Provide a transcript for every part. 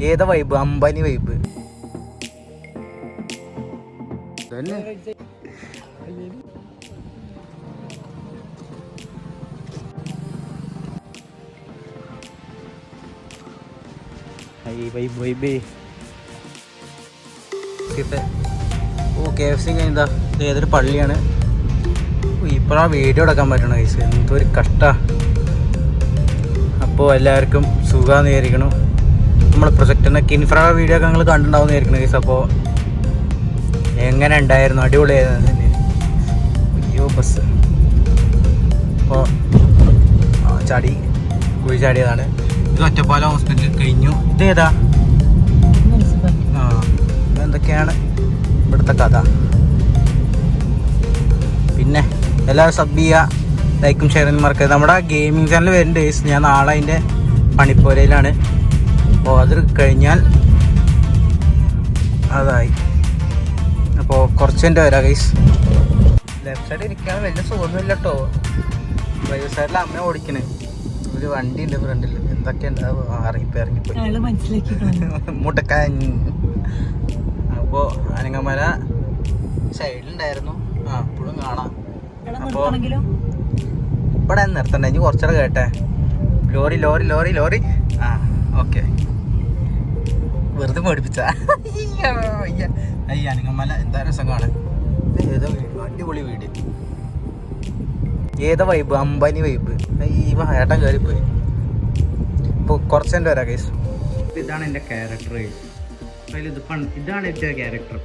ഏതാ vibe? Ambani vibe തന്നെ. ഓ KFC കഴിഞ്ഞാ ഏതൊരു പള്ളിയാണ്. ഇപ്പോഴാ വീഡിയോ എടുക്കാൻ പറ്റണം ഗൈസ്, എന്തൊരു കഷ്ടാ. അപ്പോൾ എല്ലാവർക്കും സുഖമാണെന്ന് വിചാരിക്കണം. നമ്മൾ പ്രൊജക്റ്റിൻ്റെ കിൻഫ്ര വീഡിയോ ഒക്കെ നിങ്ങൾ കണ്ടിട്ടുണ്ടാവുമെന്ന് വിചാരിക്കണം ഗൈസ്. അപ്പോൾ എങ്ങനെ ഉണ്ടായിരുന്നു? അടിപൊളിയായിരുന്നു. അയ്യോ ബസ് അപ്പോൾ ചാടി കുഴി ചാടിയതാണ്. ഇത് ഒറ്റപ്പാലം ഹോസ്പിറ്റലിൽ കഴിഞ്ഞു. ഇതേതാ? ആ എന്തൊക്കെയാണ് ഇവിടുത്തെ കഥ. പിന്നെ എല്ലാവരും സബ് ചെയ്യുക, ലൈക്കും ഷെയറും മറക്കരുത്. നമ്മുടെ ഗെയിമിംഗ് ചാനൽ വരുന്നുണ്ട് ഗൈസ്. ഞാൻ നാളെ അതിൻ്റെ പണിപ്പോരയിലാണ്. അപ്പോൾ അത് കഴിഞ്ഞാൽ അതായി. അപ്പോൾ കുറച്ചെൻ്റെ വരാം ഗൈസ്. ലെഫ്റ്റ് സൈഡ് ഇരിക്കാൻ വലിയ സുഖമൊന്നുമില്ല കേട്ടോ. റൈറ്റ് സൈഡിൽ അമ്മ ഓടിക്കണേ. ഒരു വണ്ടി ഉണ്ട് ഫ്രണ്ടിൽ. എന്തൊക്കെയുണ്ട് ഇറങ്ങിപ്പോയി മുട്ടക്കാൻ. അപ്പോൾ അനങ്ങമല സൈഡിലുണ്ടായിരുന്നു. ആ ഇപ്പോഴും കാണാം. അപ്പോൾ ഇവിടെ നിർത്തണ്ട, ഇനി കുറച്ചുകൂടെ കേട്ടെ. Lorry lorry lorry lorry. ആ ഓക്കെ, വെറുതെ പഠിപ്പിച്ച. അയ്യ അനങ്ങമല എന്താ രസം കാണാൻ. ഏതാ വീട്? അടിപൊളി വീട്. ഏതാ വൈബ്? അംബാനി വൈബ്. ഈ ഏട്ടൻ കയറിപ്പോയി. ഇപ്പോൾ കുറച്ചെൻ്റെ വരാം ഗൈസ്. ഇതാണ് എൻ്റെ ക്യാരക്ടർ. ഇതാണ് എൻ്റെ ക്യാരക്ടർ.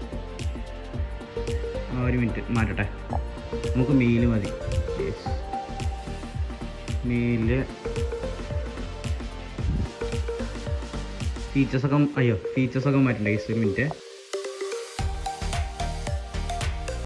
ഒരു മിനിറ്റ് മാറ്റട്ടെ. നമുക്ക് മെയിൽ മതി. മെയില് ഫീച്ചേഴ്സൊക്കെ മാറ്റണ്ടേ ഗൈസ്. ഒരു മിനിറ്റ്.